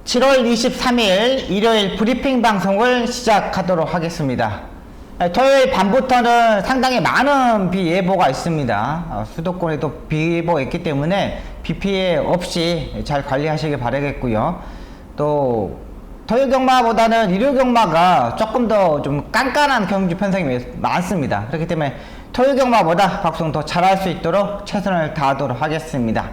7월 23일 일요일 브리핑 방송을 시작하도록 하겠습니다. 토요일 밤부터는 상당히 많은 비 예보가 있습니다. 수도권에도 비 예보가 있기 때문에 비 피해 없이 잘 관리하시길 바라겠고요. 또 토요 경마보다는 일요 경마가 조금 더 좀 깐깐한 경주 편성이 많습니다. 그렇기 때문에 토요 경마보다 방송 더 잘할 수 있도록 최선을 다하도록 하겠습니다.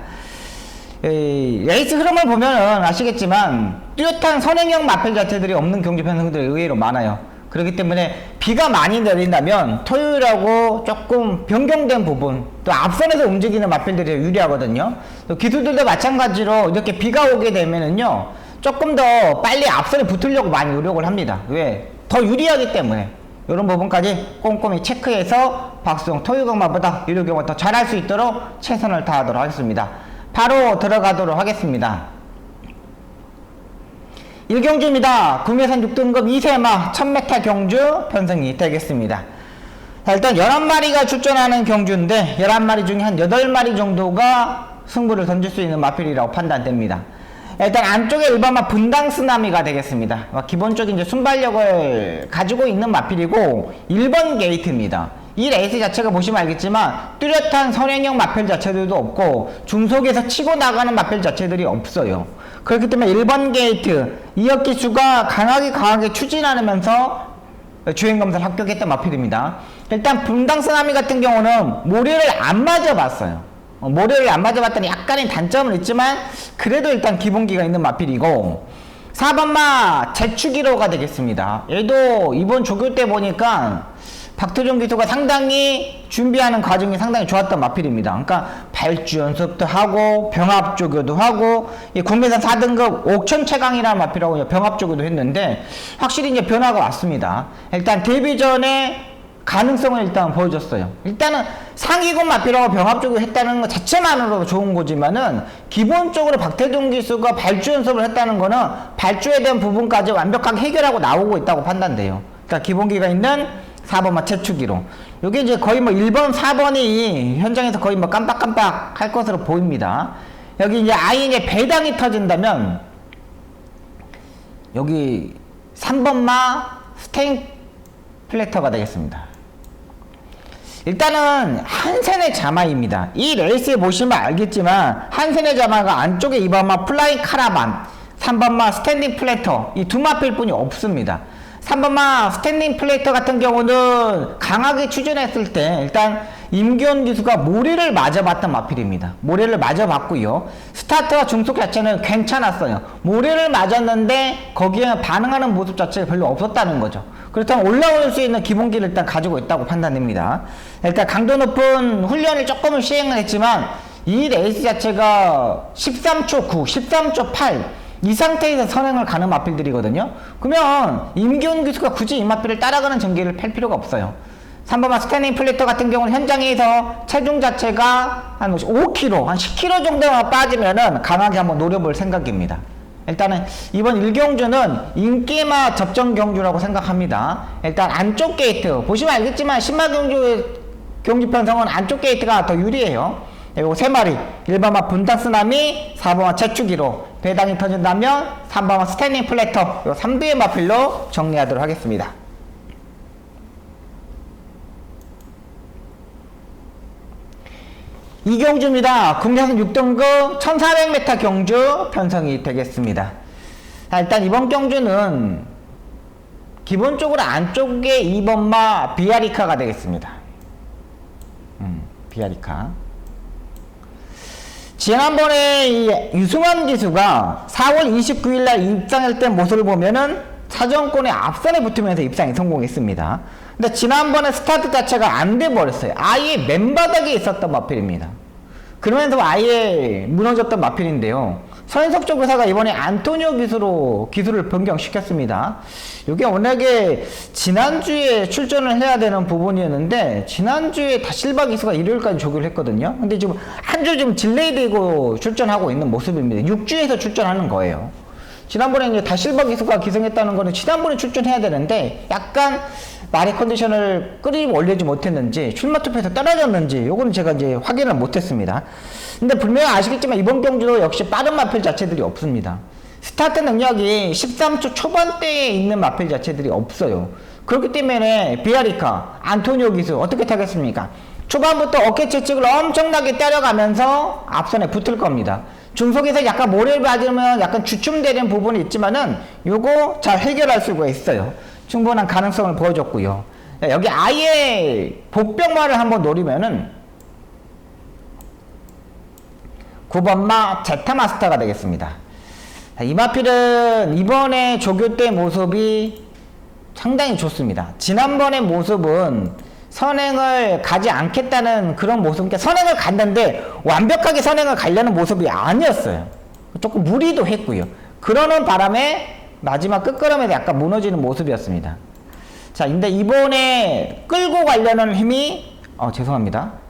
레이스 흐름을 보면은 아시겠지만 뚜렷한 선행형 마필 자체들이 없는 경주 편성들이 의외로 많아요. 그렇기 때문에 비가 많이 내린다면 토요일하고 조금 변경된 부분, 또 앞선에서 움직이는 마필들이 유리하거든요. 또 기수들도 마찬가지로 이렇게 비가 오게 되면은요 조금 더 빨리 앞선에 붙으려고 많이 노력을 합니다. 왜? 더 유리하기 때문에. 이런 부분까지 꼼꼼히 체크해서 박수영 토요 경마보다 일요 경마 더 잘할 수 있도록 최선을 다하도록 하겠습니다. 바로 들어가도록 하겠습니다. 1경주입니다. 국내산 6등급 2세마 1000m 경주 편성이 되겠습니다. 자, 일단 11마리가 출전하는 경주인데 11마리 중에 한 8마리 정도가 승부를 던질 수 있는 마필이라고 판단됩니다. 일단 안쪽에 일반마 분당 쓰나미가 되겠습니다. 기본적인 이제 순발력을 가지고 있는 마필이고 1번 게이트입니다. 이 레이스 자체가 보시면 알겠지만 뚜렷한 선행형 마필 자체들도 없고 중속에서 치고 나가는 마필 자체들이 없어요. 그렇기 때문에 1번 게이트 이혁기수가 강하게 추진하면서 주행검사를 합격했던 마필입니다. 일단 분당 쓰나미 같은 경우는 모래를 안 맞아봤어요. 모래를 안 맞아봤더니 약간의 단점은 있지만 그래도 일단 기본기가 있는 마필이고 4번마 제축1호가 되겠습니다. 얘도 이번 조교 때 보니까 박태종 기수가 상당히 준비하는 과정이 상당히 좋았던 마필입니다. 그러니까 발주 연습도 하고 병합 조교도 하고 국내산 4등급 옥천 최강이라는 마필하고 병합 조교도 했는데 확실히 이제 변화가 왔습니다. 일단 데뷔 전에 가능성을 일단 보여줬어요. 일단은 상위군 마필하고 병합 조교 했다는 것 자체만으로도 좋은 거지만은 기본적으로 박태종 기수가 발주 연습을 했다는 거는 발주에 대한 부분까지 완벽하게 해결하고 나오고 있다고 판단돼요. 그러니까 기본기가 있는 4번마 채축1호. 요게 이제 거의 뭐 1번, 4번이 현장에서 거의 뭐 깜빡깜빡 할 것으로 보입니다. 여기 이제 아예 이제 배당이 터진다면 여기 3번마 스테인 플래터가 되겠습니다. 일단은 한센의 자마입니다. 이 레이스에 보시면 알겠지만 한센의 자마가 안쪽에 2번마 플라잉 카라반, 3번마 스탠딩 플래터 이 두 마필 뿐이 없습니다. 3번마 스탠딩 플래터 같은 경우는 강하게 추진했을 때 일단 임기훈 기수가 모래를 맞아봤던 마필입니다. 모래를 맞아봤고요. 스타트와 중속 자체는 괜찮았어요. 모래를 맞았는데 거기에 반응하는 모습 자체가 별로 없었다는 거죠. 그렇다면 올라올 수 있는 기본기를 일단 가지고 있다고 판단됩니다. 일단 강도 높은 훈련을 조금은 시행을 했지만 이 레이스 자체가 13초 9, 13초 8 이 상태에서 선행을 가는 마필들이거든요. 그러면 임기훈 기수가 굳이 이 마필을 따라가는 전개를 펼 필요가 없어요. 3번마 스탠딩 플래터 같은 경우는 현장에서 체중 자체가 한 5kg, 한 10kg 정도만 빠지면은 강하게 한번 노려볼 생각입니다. 일단은 이번 1경주는 인기마 접전 경주라고 생각합니다. 일단 안쪽 게이트 보시면 알겠지만 신마 경주 편성은 안쪽 게이트가 더 유리해요. 그리고 3마리 1번마 분당 쓰나미, 4번마 채축1호 배당이 터진다면 3번마 스탠딩 플래터 요 3두의 마필로 정리하도록 하겠습니다. 이 경주입니다. 국내산 6등급 1400m 경주 편성이 되겠습니다. 자, 일단 이번 경주는 기본적으로 안쪽에 2번마 비아리카가 되겠습니다. 비아리카. 지난번에 이 유승환 기수가 4월 29일날 입상할 때 모습을 보면은 사정권의 앞선에 붙으면서 입상에 성공했습니다. 근데 지난번에 스타트 자체가 안 돼버렸어요. 아예 맨바닥에 있었던 마필입니다. 그러면서 아예 무너졌던 마필인데요. 서인석조 교사가 이번에 안토니오 기수를 변경시켰습니다. 이게 워낙에 지난주에 출전을 해야 되는 부분이었는데 지난주에 다실바 기수가 일요일까지 조교를 했거든요. 근데 지금 한 주 좀 딜레이되고 출전하고 있는 모습입니다. 6주에서 출전하는 거예요. 지난번에 이제 다실바 기수가 기승했다는 거는 지난번에 출전해야 되는데 약간 말의 컨디션을 끌어올리지 못했는지 출마 투표에서 떨어졌는지 요거는 제가 이제 확인을 못했습니다. 근데 분명히 아시겠지만 이번 경주도 역시 빠른 마필 자체들이 없습니다. 스타트 능력이 13초 초반대에 있는 마필 자체들이 없어요. 그렇기 때문에 비아리카, 안토니오 기수 어떻게 타겠습니까? 초반부터 어깨 채찍을 엄청나게 때려가면서 앞선에 붙을 겁니다. 중속에서 약간 모래를 맞으면 약간 주춤되는 부분이 있지만은 요거 잘 해결할 수가 있어요. 충분한 가능성을 보여줬고요. 여기 아예 복병마를 한번 노리면은 9번마 제타마스터가 되겠습니다. 이 마필은 이번에 조교 때 모습이 상당히 좋습니다. 지난번의 모습은 선행을 가지 않겠다는 그런 모습, 그러니까 선행을 갔는데 완벽하게 선행을 가려는 모습이 아니었어요. 조금 무리도 했고요. 그러는 바람에 마지막 끝걸음에서 약간 무너지는 모습이었습니다. 자, 근데 이번에 끌고 가려는 힘이, 죄송합니다.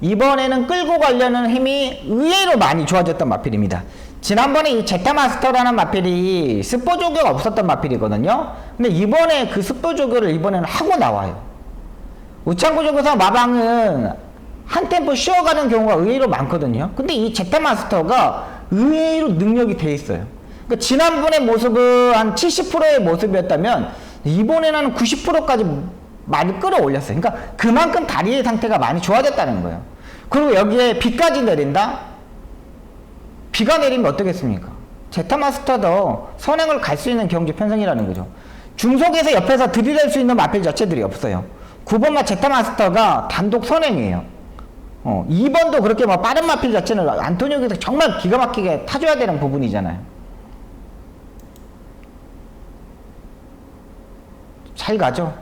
이번에는 끌고 가려는 힘이 의외로 많이 좋아졌던 마필입니다. 지난번에 이 제타마스터라는 마필이 스포 조교가 없었던 마필이거든요. 근데 이번에 그 스포 조교를 이번에는 하고 나와요. 우창구 조교사 마방은 한 템포 쉬어가는 경우가 의외로 많거든요. 근데 이 제타마스터가 의외로 능력이 돼 있어요. 그러니까 지난번의 모습은 한 70%의 모습이었다면 이번에는 90%까지 많이 끌어올렸어요. 그러니까 그만큼 다리의 상태가 많이 좋아졌다는 거예요. 그리고 여기에 비까지 내린다? 비가 내리면 어떻겠습니까? 제타마스터도 선행을 갈 수 있는 경주 편성이라는 거죠. 중속에서 옆에서 들이댈 수 있는 마필 자체들이 없어요. 9번마 제타마스터가 단독 선행이에요. 2번도 그렇게 뭐 빠른 마필 자체는 안토니오에서 정말 기가 막히게 타줘야 되는 부분이잖아요. 잘 가죠.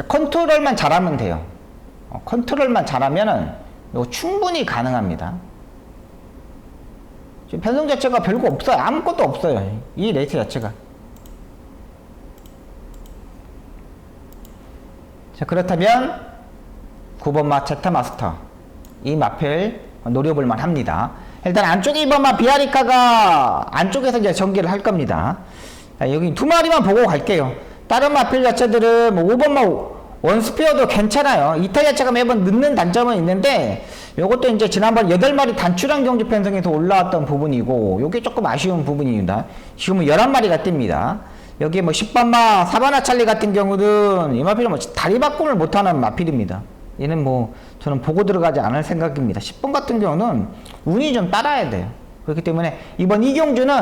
컨트롤만 잘하면 돼요. 컨트롤만 잘하면은 이거 충분히 가능합니다. 지금 편성 자체가 별거 없어요. 아무것도 없어요. 이 레이스 자체가. 자, 그렇다면 9번마 제타마스터 이 마필 노려볼만 합니다. 일단 안쪽에 2번마 비아리카가 안쪽에서 이제 전개를 할 겁니다. 자, 여기 두 마리만 보고 갈게요. 다른 마필 자체들은 뭐 5번마 원스피어도 괜찮아요. 이탈 자체가 매번 늦는 단점은 있는데 요것도 이제 지난번 8마리 단출한 경주 편성에서 올라왔던 부분이고 요게 조금 아쉬운 부분입니다. 지금은 11마리가 뜹니다. 여기에 뭐 10번마 사바나 찰리 같은 경우는 이 마필은 뭐 다리 바꿈을 못하는 마필입니다. 얘는 뭐 저는 보고 들어가지 않을 생각입니다. 10번 같은 경우는 운이 좀 따라야 돼요. 그렇기 때문에 이번 이경주는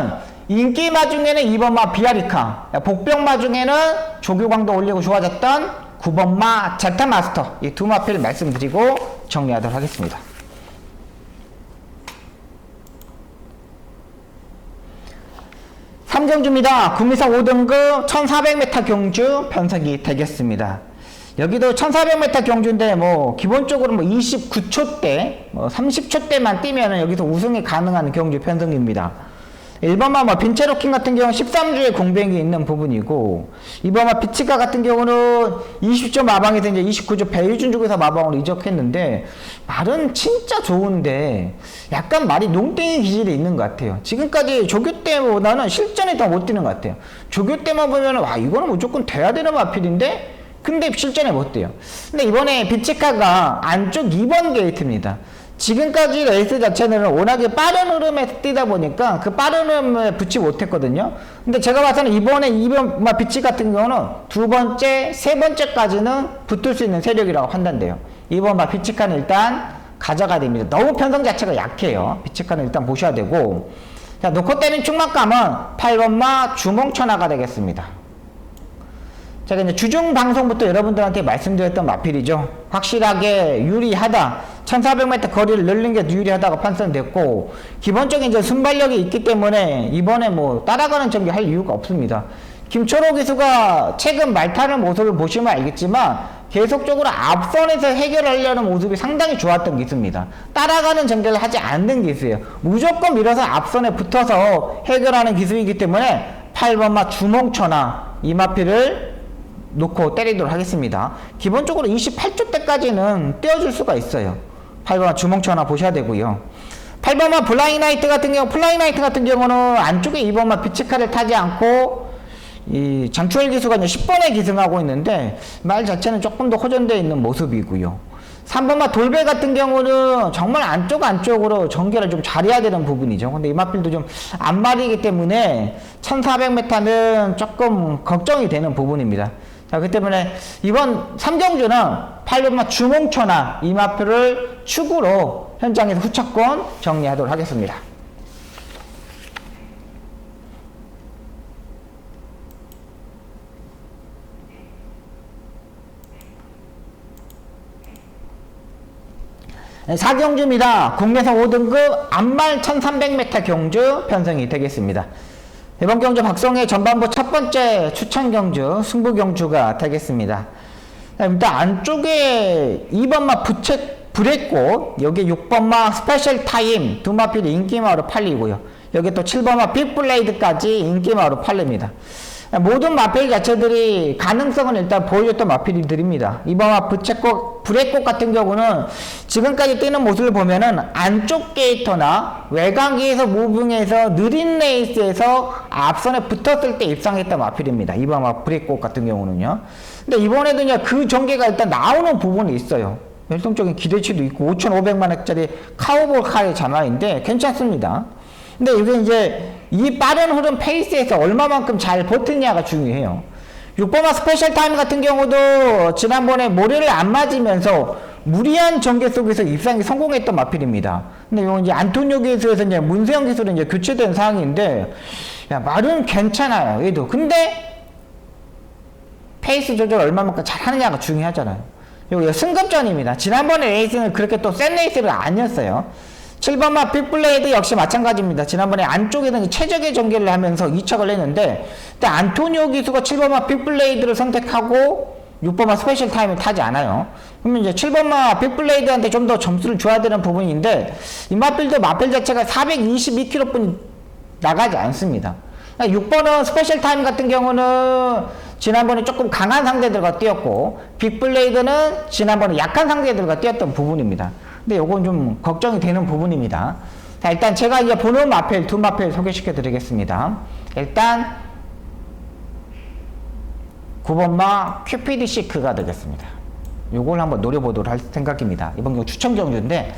인기마 중에는 2번마 비아리카, 복병마 중에는 조교광도 올리고 좋아졌던 9번마 제타마스터 이 두 마필 말씀드리고 정리하도록 하겠습니다. 삼경주입니다. 국미상 5등급 1400m 경주 편성이 되겠습니다. 여기도 1400m 경주인데 뭐 기본적으로 뭐 29초대 뭐 30초대만 뛰면은 여기서 우승이 가능한 경주 편성입니다. 1번마 뭐 빈체로킹 같은 경우는 13주에 공백이 있는 부분이고 2번마 비치카 같은 경우는 20조 마방에서 이제 29조 배유준 쪽에서 마방으로 이적했는데 말은 진짜 좋은데 약간 말이 농땡이 기질이 있는 것 같아요. 지금까지 조교 때보다는 실전에 더 못 뛰는 것 같아요. 조교 때만 보면은 와 이거는 무조건 돼야 되는 마필인데 근데 실전에 못 뛰어요. 근데 이번에 비치카가 안쪽 2번 게이트입니다. 지금까지 레이스 자체는 워낙에 빠른 흐름에서 뛰다 보니까 그 빠른 흐름에 붙지 못했거든요. 근데 제가 봐서는 이번에 2번 비치 같은 경우는 두 번째, 세 번째까지는 붙을 수 있는 세력이라고 판단돼요. 2번 비치카는 일단 가져가야 됩니다. 너무 편성 자체가 약해요. 비치카는 일단 보셔야 되고. 자, 놓고 때는 충만감은 8번마 주몽천하가 되겠습니다. 제가 이제 주중 방송부터 여러분들한테 말씀드렸던 마필이죠. 확실하게 유리하다. 1400m 거리를 늘린 게 유리하다고 판단됐고, 기본적인 이제 순발력이 있기 때문에 이번에 뭐 따라가는 전개 할 이유가 없습니다. 김철호 기수가 최근 말타는 모습을 보시면 알겠지만 계속적으로 앞선에서 해결하려는 모습이 상당히 좋았던 기수입니다. 따라가는 전개를 하지 않는 기수예요. 무조건 밀어서 앞선에 붙어서 해결하는 기수이기 때문에 8번마 주몽천하 이 마필을 놓고 때리도록 하겠습니다. 기본적으로 28초 때까지는 떼어줄 수가 있어요. 8번마 주몽천하 보셔야 되고요. 8번마 플라잉나이트 같은 경우는 안쪽에 2번마 비치카를 타지 않고 이 장충일 기수가 이제 10번에 기승하고 있는데 말 자체는 조금 더 호전되어 있는 모습이고요. 3번마 돌배 같은 경우는 정말 안쪽으로 전개를 좀 잘해야 되는 부분이죠. 근데 이마필도 좀 앞말이기 때문에 1400m는 조금 걱정이 되는 부분입니다. 자, 그 때문에 이번 3경주는 8번마 주몽초나 이마표를 축으로 현장에서 후차권 정리하도록 하겠습니다. 네, 4경주입니다. 국내선 5등급 앞말 1300m 경주 편성이 되겠습니다. 이번 경주 박성의 전반부 첫 번째 추천 경주 승부 경주가 되겠습니다. 일단 안쪽에 2번마 불의꽃, 여기 6번마 스페셜 타임 두 마필이 인기마로 팔리고요. 여기 또 7번마 빅블레이드까지 인기마로 팔립니다. 모든 마필 자체들이 가능성은 일단 보여줬던 마필들입니다. 이번 불의꽃 같은 경우는 지금까지 뛰는 모습을 보면은 안쪽 게이터나 외곽에서 무빙해서 느린 레이스에서 앞선에 붙었을 때 입상했던 마필입니다. 이번 불의꽃 같은 경우는요. 근데 이번에도 이제 그 전개가 일단 나오는 부분이 있어요. 열성적인 기대치도 있고 5,500만원짜리 카우볼 카의 잔화인데 괜찮습니다. 근데 이게 이제 이 빠른 흐름 페이스에서 얼마만큼 잘 버티냐가 중요해요. 6번마 스페셜 타임 같은 경우도 지난번에 모래를 안 맞으면서 무리한 전개 속에서 입상이 성공했던 마필입니다. 근데 이건 이제 안토니오 기술에서 이제 문세영 기술은 이제 교체된 상황인데, 야, 말은 괜찮아요. 얘도. 근데 페이스 조절 얼마만큼 잘 하느냐가 중요하잖아요. 이거 승급전입니다. 지난번에 레이스는 그렇게 또 센 레이스가 아니었어요. 7번마 빅블레이드 역시 마찬가지입니다. 지난번에 안쪽에는 최적의 전개를 하면서 2척을 했는데, 일단 안토니오 기수가 7번마 빅블레이드를 선택하고 6번마 스페셜 타임을 타지 않아요. 그러면 이제 7번마 빅블레이드한테 좀 더 점수를 줘야 되는 부분인데, 이 마필도 마필 자체가 422km뿐 나가지 않습니다. 6번은 스페셜 타임 같은 경우는 지난번에 조금 강한 상대들과 뛰었고, 빅블레이드는 지난번에 약한 상대들과 뛰었던 부분입니다. 근데 요건 좀 걱정이 되는 부분입니다. 자, 일단 제가 이제 보는 마필, 두 마필 소개시켜 드리겠습니다. 일단 9번마 큐피드 시크가 되겠습니다. 요걸 한번 노려보도록 할 생각입니다. 이번 경우 추천 경주인데,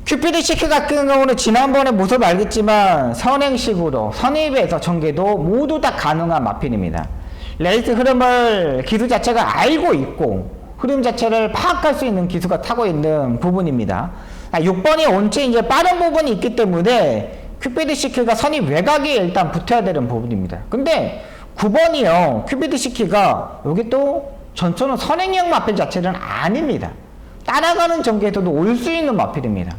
큐피드 시크 같은 경우는 지난번에 모습을 알겠지만 선행식으로 선입에서 전개도 모두 다 가능한 마필입니다. 레이스 흐름을 기수 자체가 알고 있고 흐름 자체를 파악할 수 있는 기수가 타고 있는 부분입니다. 6번이 온체 이제 빠른 부분이 있기 때문에 큐피드 시크가 선입 외곽에 일단 붙어야 되는 부분입니다. 근데 9번이요. 큐피드 시크가 여기 또 전천후 선행형 마필 자체는 아닙니다. 따라가는 전개에서도 올 수 있는 마필입니다.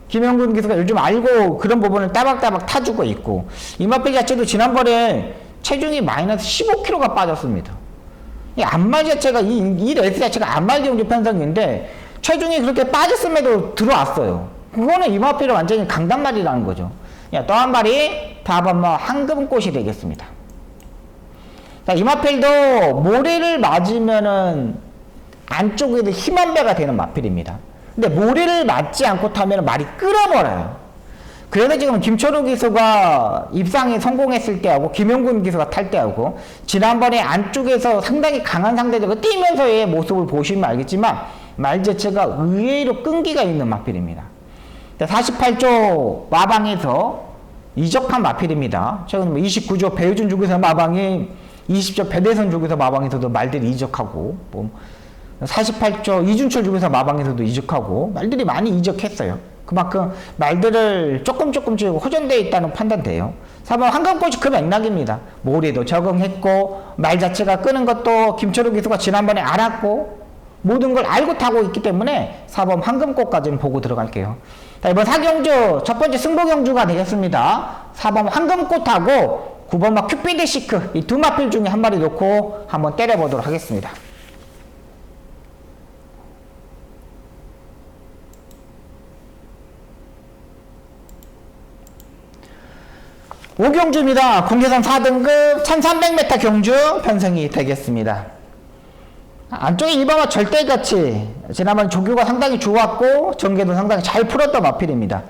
김영근 기수가 요즘 알고 그런 부분을 따박따박 타주고 있고, 이 마필 자체도 지난번에 체중이 마이너스 15kg가 빠졌습니다. 이 앞말 자체가 이 레이스 자체가 앞말 경주 편성인데 체중이 그렇게 빠졌음에도 들어왔어요. 그거는 이 마필은 완전히 강단말이라는 거죠. 또 한 발이 다음번 황금꽃이 되겠습니다. 자, 이 마필도 모래를 맞으면은 안쪽에도 힘한 배가 되는 마필입니다. 근데 모래를 맞지 않고 타면 말이 끓어버려요. 그래서 지금 김철우 기수가 입상에 성공했을 때하고 김용근 기수가 탈 때하고 지난번에 안쪽에서 상당히 강한 상대들과 뛰면서의 모습을 보시면 알겠지만 말 자체가 의외로 끈기가 있는 마필입니다. 48조 마방에서 이적한 마필입니다. 최근 29조 배우준 주기사 마방이 20조 배대선 주기사 마방에서도 말들이 이적하고, 48조 이준철 주기사 마방에서도 이적하고 말들이 많이 이적했어요. 그만큼 말들을 조금씩 호전되어 있다는 판단돼요. 4번 황금꽃이 그 맥락입니다. 모래도 적응했고 말 자체가 끄는 것도 김철우 기수가 지난번에 알았고 모든 걸 알고 타고 있기 때문에 4번 황금꽃까지는 보고 들어갈게요. 자, 이번 4경주 첫 번째 승부 경주가 되겠습니다. 4번 황금꽃하고 9번마 큐피드 시크 이 두 마필 중에 한 마리 놓고 한번 때려보도록 하겠습니다. 5경주입니다. 공개선 4등급 1300m 경주 편성이 되겠습니다. 안쪽에 2번화 절대같이 지난번 조교가 상당히 좋았고 전개도 상당히 잘 풀었던 마필입니다.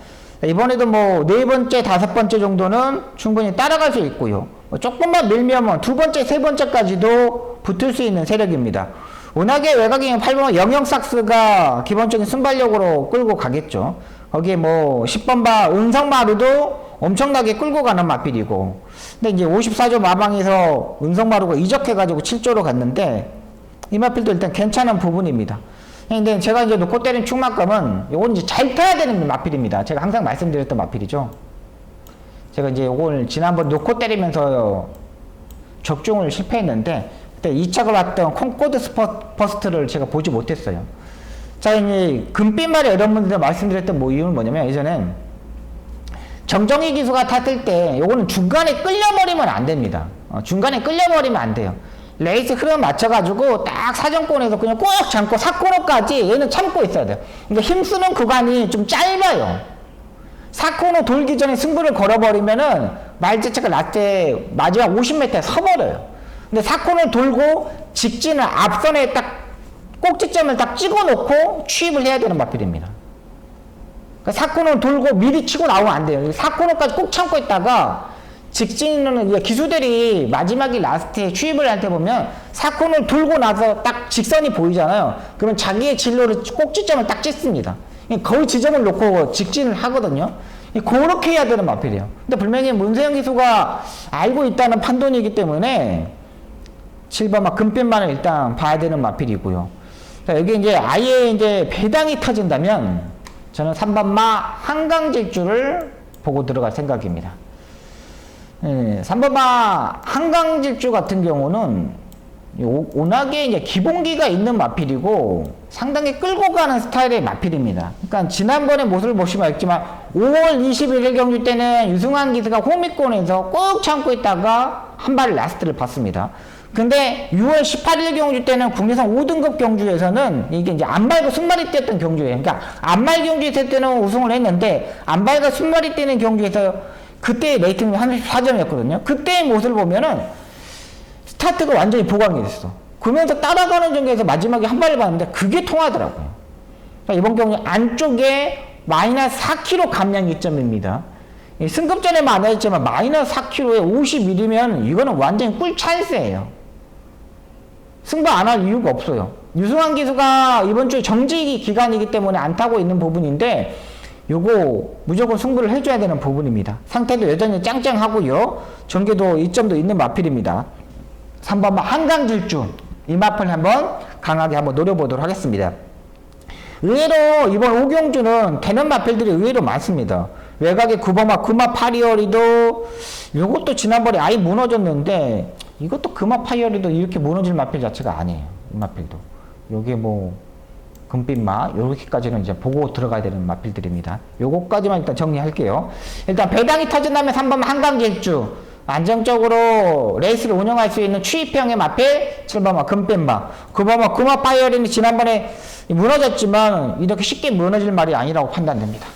이번에도 뭐 4번째, 5번째 정도는 충분히 따라갈 수 있고요. 뭐 조금만 밀면 뭐 두 번째, 세 번째까지도 붙을 수 있는 세력입니다. 워낙에 외곽이면 8번 영영삭스가 기본적인 순발력으로 끌고 가겠죠. 거기에 뭐 10번 바 은성마루도 엄청나게 끌고 가는 마필이고, 근데 이제 54조 마방에서 은성마루가 이적해가지고 7조로 갔는데 이 마필도 일단 괜찮은 부분입니다. 근데 제가 이제 놓고 때린 축막감은 요건 이제 잘 타야 되는 마필입니다. 제가 항상 말씀드렸던 마필이죠. 제가 이제 요걸 지난번 놓고 때리면서 적중을 실패했는데 그때 2착을 왔던 콩코드 퍼스트를 제가 보지 못했어요. 자, 이제 금빛말에 여러분들 말씀드렸던 뭐 이유는 뭐냐면, 예전엔 정정희 기수가 탔을 때 요거는 중간에 끌려버리면 안 됩니다. 중간에 끌려버리면 안 돼요. 레이스 흐름 맞춰가지고 딱 사정권에서 그냥 꼭 잡고 4코너까지 얘는 참고 있어야 돼요. 그러니까 힘쓰는 구간이 좀 짧아요. 4코너 돌기 전에 승부를 걸어버리면은 말자체가 라떼 마지막 50m에 서버려요. 근데 4코너 돌고 직진을 앞선에 딱 꼭지점을 딱 찍어놓고 취입을 해야 되는 마필입니다. 그러니까 4코너 돌고 미리 치고 나오면 안 돼요. 4코너까지 꼭 참고 있다가 직진은 기수들이 마지막에 라스트에 취입을 할 때 보면 4코너를 돌고 나서 딱 직선이 보이잖아요. 그러면 자기의 진로를 꼭지점을 딱 찍습니다. 거의 지점을 놓고 직진을 하거든요. 그렇게 해야 되는 마필이에요. 근데 분명히 문세영 기수가 알고 있다는 판돈이기 때문에 7번 금빛만을 일단 봐야 되는 마필이고요. 여기 이제 아예 이제 배당이 터진다면 저는 3번 한강질주를 보고 들어갈 생각입니다. 3번 한강질주 같은 경우는 워낙에 이제 기본기가 있는 마필이고 상당히 끌고 가는 스타일의 마필입니다. 그러니까 지난번에 모습을 보시면 알겠지만 5월 21일 경주 때는 유승환 기수가 호미권에서 꼭 참고 있다가 한 발을 라스트를 봤습니다. 근데 6월 18일 경주 때는 국내선 5등급 경주에서는 이게 이제 안발과 순발이 뛰었던 경주예요. 그러니까 안발 경주 있을 때는 우승을 했는데 안발과 순발이 뛰는 경주에서 그때 레이팅이 34점이었거든요. 그때의 모습을 보면은 스타트가 완전히 보강이 됐어. 그러면서 따라가는 중에서 마지막에 한 발을 봤는데 그게 통하더라고요. 그러니까 이번 경주 안쪽에 마이너스 4kg 감량 이점입니다. 승급전에 만나있지만 마이너스 4kg에 51이면 이거는 완전히 꿀 찬스예요. 승부 안 할 이유가 없어요. 유승환 기수가 이번 주에 정지 기간이기 때문에 안 타고 있는 부분인데 요거 무조건 승부를 해줘야 되는 부분입니다. 상태도 여전히 짱짱하고요. 전개도 이점도 있는 마필입니다. 3번 한강질주 이 마필 한번 강하게 한번 노려보도록 하겠습니다. 의외로 이번 오경주는 되는 마필들이 의외로 많습니다. 외곽에 9번 금화 파리어리도 이것도 지난번에 아예 무너졌는데 이것도 금화 파리어리도 이렇게 무너질 마필 자체가 아니에요. 이 마필도 요게 뭐 금빛마 요렇게까지는 이제 보고 들어가야 되는 마필들입니다. 요거까지만 일단 정리할게요. 일단 배당이 터진다면 3번 한강질주 안정적으로 레이스를 운영할 수 있는 추입형의 마필 7번 금빛마 9번 금화 파리어리는 지난번에 무너졌지만 이렇게 쉽게 무너질 말이 아니라고 판단됩니다.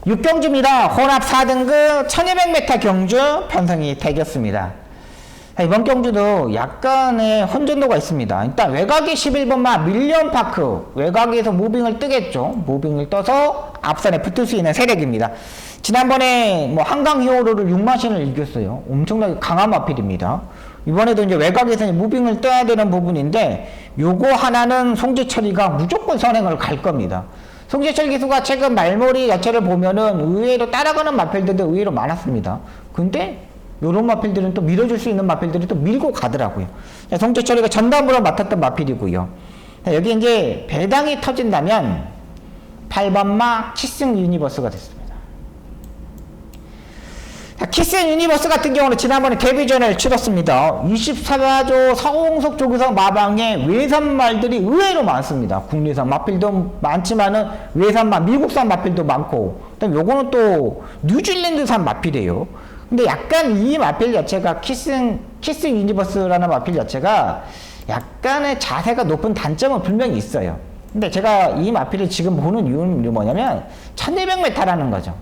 6경주입니다. 혼합 4등급 1200m 경주 편성이 되겠습니다. 이번 경주도 약간의 혼전도가 있습니다. 일단 외곽에 11번마 밀리언파크 외곽에서 무빙을 뜨겠죠. 무빙을 떠서 앞선에 붙을 수 있는 세력입니다. 지난번에 뭐 한강 히어로를 6마신을 이겼어요. 엄청나게 강한 마필입니다. 이번에도 이제 외곽에서 무빙을 떠야 되는 부분인데 요거 하나는 송재철이가 무조건 선행을 갈 겁니다. 송재철 기수가 최근 말머리 자체를 보면은 의외로 따라가는 마필들도 의외로 많았습니다. 근데 요런 마필들은 또 밀어줄 수 있는 마필들이 또 밀고 가더라고요. 송재철이가 전담으로 맡았던 마필이고요. 여기 이제 배당이 터진다면 8번마 키스 유니버스가 됐습니다. 키스 유니버스 같은 경우는 지난번에 데뷔전을 치렀습니다. 24조 서공석 조규석 마방에 외산말들이 의외로 많습니다. 국내산 마필도 많지만은 외산말, 미국산 마필도 많고, 그다음 요거는 또 뉴질랜드산 마필이에요. 근데 약간 이 마필 자체가 키스 유니버스라는 마필 자체가 약간의 자세가 높은 단점은 분명히 있어요. 근데 제가 이 마필을 지금 보는 이유는 뭐냐면 1200m라는 거죠.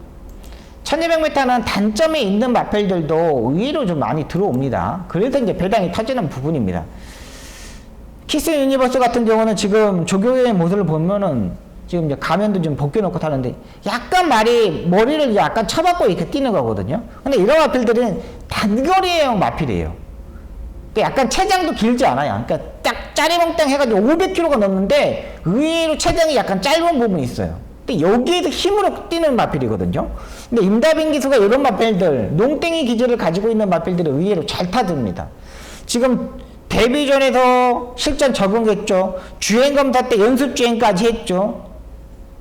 1200m는 단점에 있는 마필들도 의외로 좀 많이 들어옵니다. 그래서 이제 배당이 터지는 부분입니다. 키스 유니버스 같은 경우는 지금 조교의 모습을 보면은 지금 이제 가면도 좀 벗겨놓고 타는데 약간 말이 머리를 약간 쳐박고 이렇게 뛰는 거거든요. 근데 이런 마필들은 단거리형 마필이에요. 약간 체장도 길지 않아요. 그러니까 딱 짜리몽땅 해가지고 500km가 넘는데 의외로 체장이 약간 짧은 부분이 있어요. 근데 여기에서 힘으로 뛰는 마필이거든요. 근데 임다빈 기수가 이런 마필들, 농땡이 기질을 가지고 있는 마필들을 의외로 잘 타줍니다. 지금 데뷔전에서 실전 적응했죠. 주행검사 때 연습주행까지 했죠.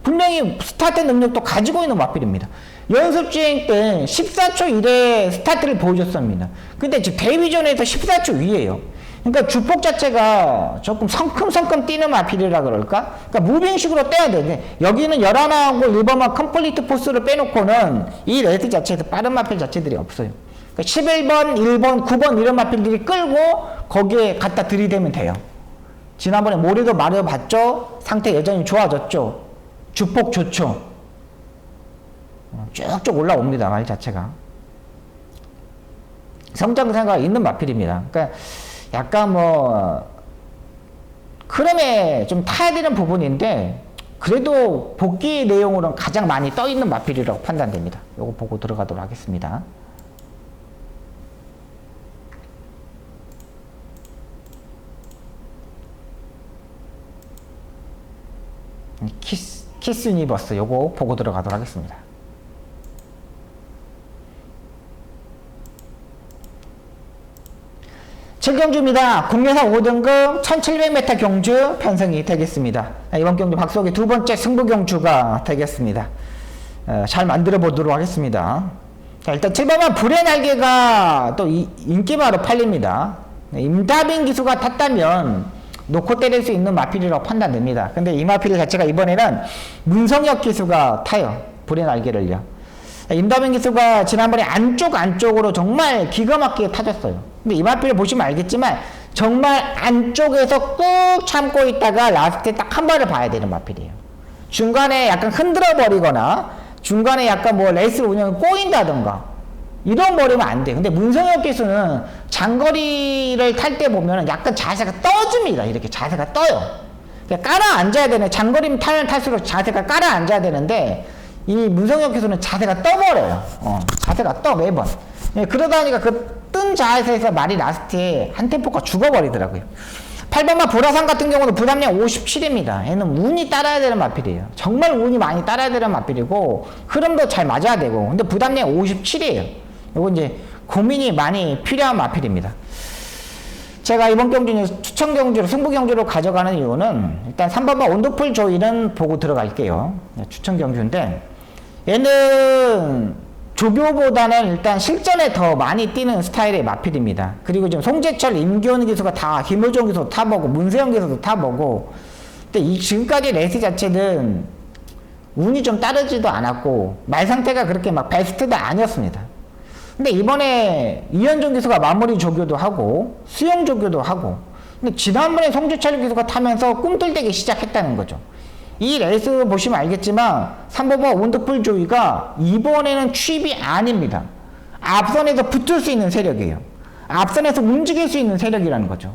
분명히 스타트 능력도 가지고 있는 마필입니다. 연습주행 때 14초 이내 스타트를 보여줬습니다. 근데 지금 데뷔전에서 14초 위에요. 그러니까 주폭 자체가 조금 성큼성큼 뛰는 마필이라 그럴까? 그러니까 무빙식으로 떼야 되는데 여기는 11하고 1번만 컴플리트 포스를 빼놓고는 이 레이스 자체에서 빠른 마필 자체들이 없어요. 그러니까 11번, 1번, 9번 이런 마필들이 끌고 거기에 갖다 들이대면 돼요. 지난번에 모레도 말해봤죠? 상태 여전히 좋아졌죠? 주폭 좋죠? 쭉쭉 올라옵니다. 말 자체가. 성장세가 있는 마필입니다. 그러니까 약간 뭐 흐름에 좀 타야 되는 부분인데 그래도 복귀 내용으로는 가장 많이 떠 있는 마필이라고 판단됩니다. 요거 보고 들어가도록 하겠습니다. 키스 유니버스 요거 보고 들어가도록 하겠습니다. 칠경주입니다. 국내산 5등급 1700m 경주 편성이 되겠습니다. 이번 경주 박수옥의 두 번째 승부 경주가 되겠습니다. 잘 만들어 보도록 하겠습니다. 자, 일단 7번만 불의 날개가 또 인기마로 팔립니다. 임다빈 기수가 탔다면 놓고 때릴 수 있는 마필이라고 판단됩니다. 근데 이 마필 자체가 이번에는 문성혁 기수가 타요. 불의 날개를요. 임다빈 기수가 지난번에 안쪽으로 정말 기가 막히게 타줬어요. 근데 이 마필을 보시면 알겠지만 정말 안쪽에서 꾹 참고 있다가 라스트에 딱 한 발을 봐야 되는 마필이에요. 중간에 약간 흔들어 버리거나 중간에 약간 뭐 레이스 운영이 꼬인다던가 이런 버리면 안 돼. 근데 문성혁 기수는 장거리를 탈 때 보면 약간 자세가 떠집니다. 이렇게 자세가 떠요. 그러니까 깔아 앉아야 되네. 장거리면 타면 탈수록 자세가 깔아 앉아야 되는데 이 문성혁 기수는 자세가 떠버려요. 자세가 떠 매번. 예, 그러다 보니까 그 뜬 자세에서 말이 라스트에 한 템포가 죽어버리더라고요. 8번마 보라상 같은 경우는 부담량 57입니다. 얘는 운이 따라야 되는 마필이에요. 정말 운이 많이 따라야 되는 마필이고 흐름도 잘 맞아야 되고 근데 부담량 57이에요. 요거 이제 고민이 많이 필요한 마필입니다. 제가 이번 경주는 추천 경주로 승부 경주로 가져가는 이유는 일단 3번마 온도풀 조이는 보고 들어갈게요. 추천 경주인데 얘는 조교보다는 일단 실전에 더 많이 뛰는 스타일의 마필입니다. 그리고 지금 송재철, 임기훈 기수가 다 김효정 기수도 타보고 문세영 기수도 타보고 근데 지금까지 레이스 자체는 운이 좀 따르지도 않았고 말 상태가 그렇게 막 베스트도 아니었습니다. 근데 이번에 이현종 기수가 마무리 조교도 하고 수영 조교도 하고 근데 지난번에 송재철 기수가 타면서 꿈틀대기 시작했다는 거죠. 이 레이스 보시면 알겠지만 3번마 온더풀 조이가 이번에는 취입이 아닙니다. 앞선에서 붙을 수 있는 세력이에요. 앞선에서 움직일 수 있는 세력이라는 거죠.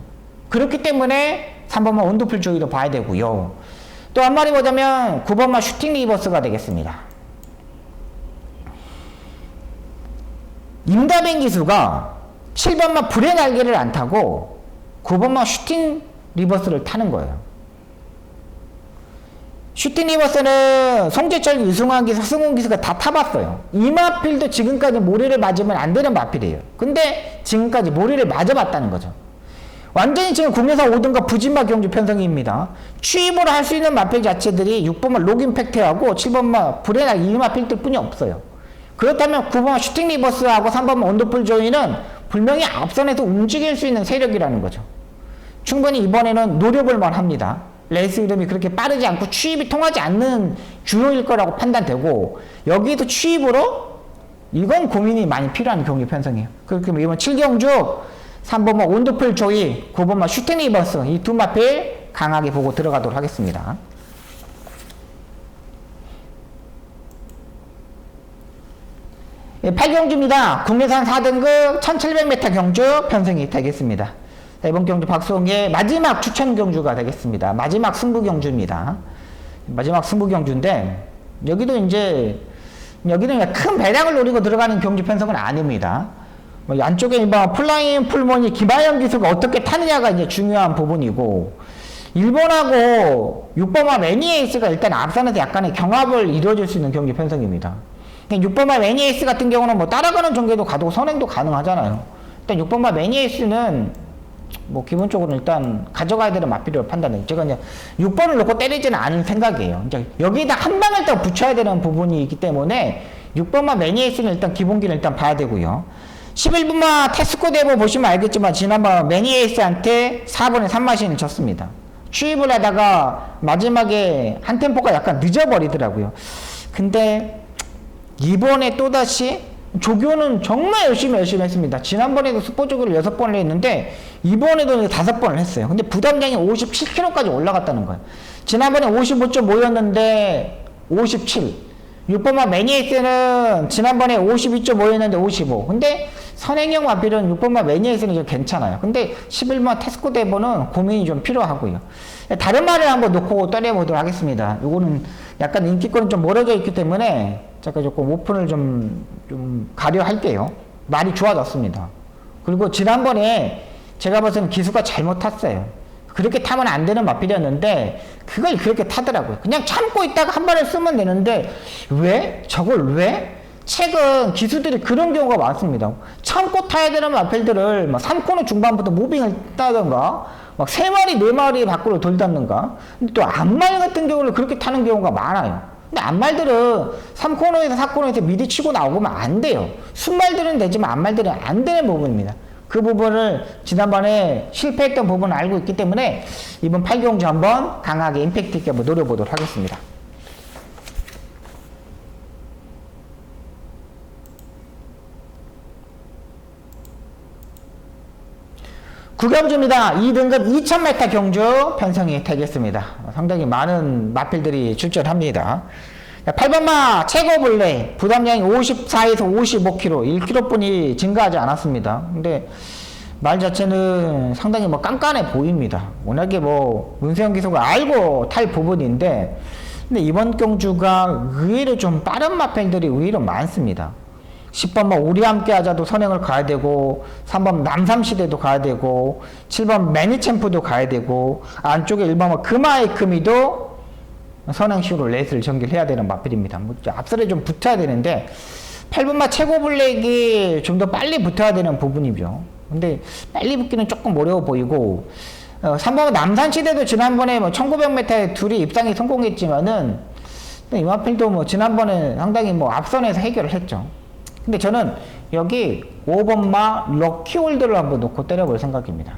그렇기 때문에 3번마 온더풀 조이도 봐야 되고요. 또 한 마리 보자면 9번마 슈팅 리버스가 되겠습니다. 임다빈 기수가 7번마 불의 날개를 안 타고 9번마 슈팅 리버스를 타는 거예요. 슈팅 리버스는 송재철, 유승환 기수, 서승훈 기수가 다 타봤어요. 이 마필도 지금까지 모래를 맞으면 안 되는 마필이에요. 근데 지금까지 모래를 맞아봤다는 거죠. 완전히 지금 국내산 5등급 부진마 경주 편성입니다. 취입으로 할 수 있는 마필 자체들이 6번마 로긴팩트하고 7번마 브레나 이 마필들 뿐이 없어요. 그렇다면 9번마 슈팅 리버스하고 3번마 온더풀 조이는 분명히 앞선에서 움직일 수 있는 세력이라는 거죠. 충분히 이번에는 노려볼만 합니다. 레이스 이름이 그렇게 빠르지 않고 취입이 통하지 않는 주요일 거라고 판단되고 여기에도 취입으로 이건 고민이 많이 필요한 경기 편성이에요. 그렇게 이번 7경주 3번마 온더풀 조이 9번마 슈팅 리버스 이 두 마필 강하게 보고 들어가도록 하겠습니다. 8경주입니다. 국내산 4등급 1700m 경주 편성이 되겠습니다. 이번 경주 박수홍의 마지막 추천 경주가 되겠습니다. 마지막 승부 경주입니다. 마지막 승부 경주인데, 여기는 큰 배당을 노리고 들어가는 경주 편성은 아닙니다. 뭐 안쪽에 뭐 플라잉 풀몬이 김하영 기수가 어떻게 타느냐가 이제 중요한 부분이고, 일본하고 6번마 매니에이스가 일단 앞선에서 약간의 경합을 이루어질 수 있는 경기 편성입니다. 6번마 매니에이스 같은 경우는 뭐 따라가는 전개도 가도 선행도 가능하잖아요. 일단 6번마 매니에이스는 뭐 기본적으로 일단 가져가야 되는 맞비례를 판단해요. 제가 이제 6번을 놓고 때리지는 않은 생각이에요. 이제 여기다 한 방을 더 붙여야 되는 부분이 있기 때문에 6번마 매니에이스는 일단 기본기는 일단 봐야 되고요. 11번마 테스코 데모 보시면 알겠지만 지난번 매니에이스한테 4번에 3마신을 쳤습니다. 추입을 하다가 마지막에 한 템포가 약간 늦어버리더라고요. 근데 이번에 또다시 조교는 정말 열심히 했습니다. 지난번에도 스포 조교를 6번을 했는데 이번에도 5번을 했어요. 근데 부담량이 57kg까지 올라갔다는 거예요. 지난번에 55.5였는데 57. 6번마 매니에이스는 지난번에 52.5였는데 55. 근데 선행형 마필은 6번마 매니에이스는 좀 괜찮아요. 근데 11번마 테스코 데보는 고민이 좀 필요하고요. 다른 말을 한번 놓고 때려보도록 하겠습니다. 요거는 약간 인기권이 좀 멀어져 있기 때문에 제가 조금 오픈을 좀 가려 할게요. 말이 좋아졌습니다. 그리고 지난번에 제가 봤을 때는 기수가 잘못 탔어요. 그렇게 타면 안 되는 마필이었는데 그걸 그렇게 타더라고요. 그냥 참고 있다가 한 발을 쓰면 되는데 저걸 왜? 최근 기수들이 그런 경우가 많습니다. 참고 타야 되는 마필들을 막 3코너 중반부터 무빙을 따던가 막 3마리, 4마리 밖으로 돌다는가. 근데 또 앞말 같은 경우는 그렇게 타는 경우가 많아요. 근데 앞말들은 3코너에서 4코너에서 미리 치고 나오면 안 돼요. 순말들은 되지만 앞말들은 안 되는 부분입니다. 그 부분을 지난번에 실패했던 부분을 알고 있기 때문에 이번 8경주 한번 강하게 임팩트 있게 한번 노려보도록 하겠습니다. 구경주입니다. 2등급 2000m 경주 편성이 되겠습니다. 상당히 많은 마필들이 출전합니다. 8번마 최고블레 부담량이 54에서 55kg, 1kg뿐이 증가하지 않았습니다. 근데 말 자체는 상당히 뭐 깐깐해 보입니다. 워낙에 뭐 문세영 기수가 알고 탈 부분인데, 근데 이번 경주가 의외로 좀 빠른 마필들이 의외로 많습니다. 10번 우리 함께 하자도 선행을 가야 되고, 3번 남삼시대도 가야 되고, 7번 매니챔프도 가야 되고, 안쪽에 1번 금화의 금이도 선행식으로 레이스를 전개해야 되는 마필입니다. 뭐 앞설에 좀 붙어야 되는데 8번마 최고 블랙이 좀 더 빨리 붙어야 되는 부분이죠. 근데 빨리 붙기는 조금 어려워 보이고, 3번 남산시대도 지난번에 뭐 1900m에 둘이 입상이 성공했지만은 이 마필도 뭐 지난번에 상당히 뭐 앞선에서 해결을 했죠. 근데 저는 여기 5번마 럭키홀드를 한번 놓고 때려볼 생각입니다.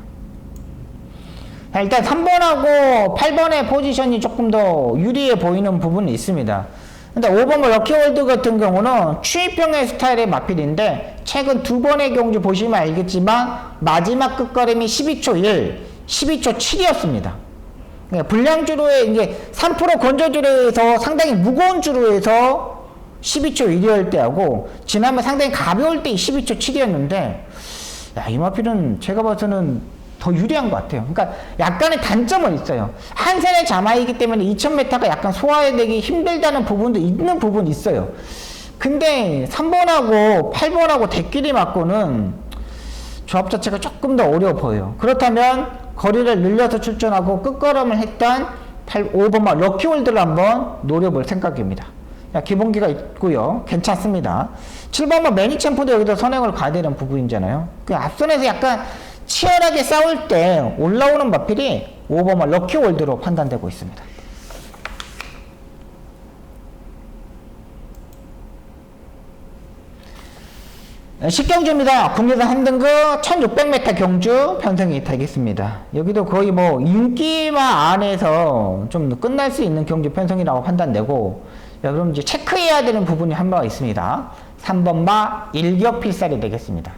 일단 3번하고 8번의 포지션이 조금 더 유리해 보이는 부분이 있습니다. 근데 5번 럭키홀드 같은 경우는 추입형의 스타일의 마필인데 최근 2번의 경주 보시면 알겠지만 마지막 끝걸음이 12초 1, 12초 7이었습니다. 불량주로에 이제 3% 건조주로에서 상당히 무거운 주로에서 12초 1이었을 때하고 지난번 상당히 가벼울 때 12초 7이었는데 이 마필은 제가 봐서는 더 유리한 것 같아요. 그러니까 약간의 단점은 있어요. 한 셀의 자마이기 때문에 2000m가 약간 소화되기 힘들다는 부분도 있는 부분이 있어요. 근데 3번하고 8번하고 대끼리 맞고는 조합 자체가 조금 더 어려워 보여요. 그렇다면 거리를 늘려서 출전하고 끝걸음을 했던 5번마 럭키홀드를 한번 노려볼 생각입니다. 기본기가 있고요. 괜찮습니다. 7번마 매니챔프도 여기서 선행을 가야 되는 부분이잖아요. 그 앞선에서 약간 치열하게 싸울 때 올라오는 마필이 5번마 럭키홀드로 판단되고 있습니다. 식경주입니다. 국내산 3등급 1600m 경주 편성이 되겠습니다. 여기도 거의 뭐 인기마 안에서 좀 끝날 수 있는 경주 편성이라고 판단되고, 그럼 이제 체크해야 되는 부분이 한 번 있습니다. 3번마 일격필살이 되겠습니다.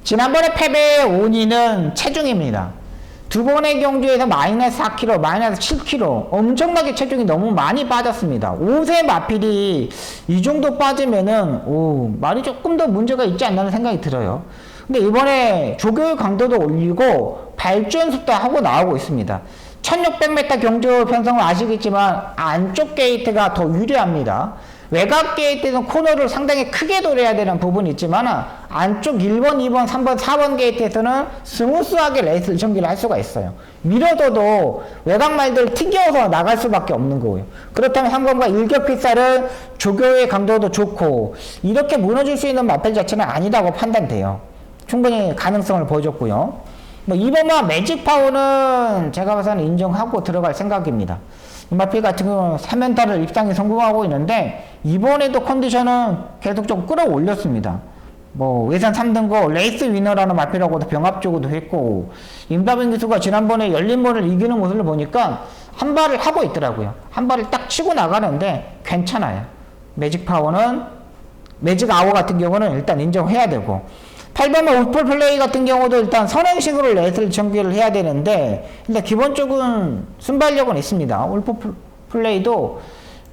지난번에 패배의 원인은 체중입니다. 두 번의 경주에서 마이너스 4kg, 마이너스 7kg 엄청나게 체중이 너무 많이 빠졌습니다. 5세 마필이 이 정도 빠지면은 말이 조금 더 문제가 있지 않나는 생각이 들어요. 근데 이번에 조교의 강도도 올리고 발전습도 하고 나오고 있습니다. 1600m 경주 편성을 아시겠지만 안쪽 게이트가 더 유리합니다. 외곽 게이트는 코너를 상당히 크게 돌려야 되는 부분이 있지만 안쪽 1번, 2번, 3번, 4번 게이트에서는 스무스하게 레이스를 전개를 할 수가 있어요. 밀어둬도 외곽 말들 튕겨서 나갈 수밖에 없는 거고요. 그렇다면 3번과 일격필살은 조교의 강도도 좋고 이렇게 무너질 수 있는 마필 자체는 아니라고 판단돼요. 충분히 가능성을 보여줬고요. 뭐 2번과 매직파워는 제가 봐서는 인정하고 들어갈 생각입니다. 이 마필 같은 경우는 3연타를 입상에 성공하고 있는데 이번에도 컨디션은 계속적으로 끌어올렸습니다. 뭐 외산 3등고 레이스 위너라는 마필하고도 병합적으로도 했고 임다빈 기수가 지난번에 열린번을 이기는 모습을 보니까 한 발을 하고 있더라고요. 한 발을 딱 치고 나가는데 괜찮아요. 매직파워는 매직아워 같은 경우는 일단 인정해야 되고 8번은 울프 플레이 같은 경우도 일단 선행식으로 레이스를 전개를 해야 되는데 일단 기본적인 순발력은 있습니다. 울프 플레이도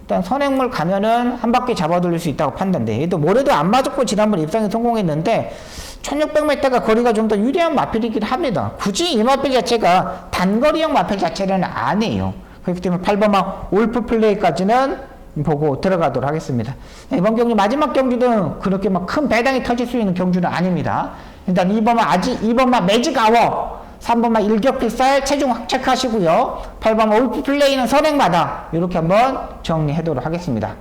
일단 선행물 가면은 한 바퀴 잡아 돌릴 수 있다고 판단돼. 얘도 모래도 안 맞았고 지난번 입상에 성공했는데 1600m가 거리가 좀 더 유리한 마필이긴 합니다. 굳이 이 마필 자체가 단거리형 마필 자체는 아니에요. 그렇기 때문에 8번만 울프 플레이까지는 보고 들어가도록 하겠습니다. 이번 경주 마지막 경주는 그렇게 막 큰 배당이 터질 수 있는 경주는 아닙니다. 일단 2번만 매직아워, 3번만 일격필살 체중 체크하시고요. 8번만 울프 플레이는 선행마다 이렇게 한번 정리하도록 하겠습니다.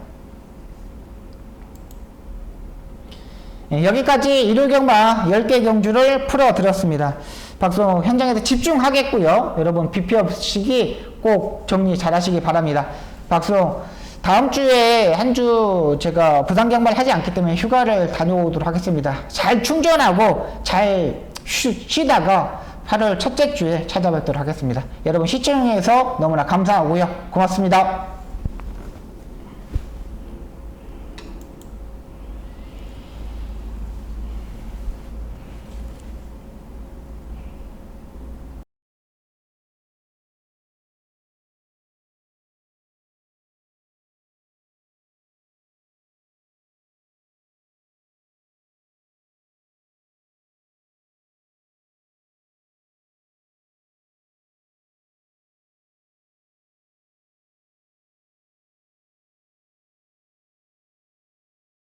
여기까지 일요일 경마 10개 경주를 풀어드렸습니다. 박수 현장에서 집중하겠고요. 여러분 비피 없이 꼭 정리 잘 하시기 바랍니다. 박수 다음 주에 한 주 제가 부상 경마를 하지 않기 때문에 휴가를 다녀오도록 하겠습니다. 잘 충전하고 잘 쉬다가 8월 첫째 주에 찾아뵙도록 하겠습니다. 여러분 시청해주셔서 너무나 감사하고요. 고맙습니다.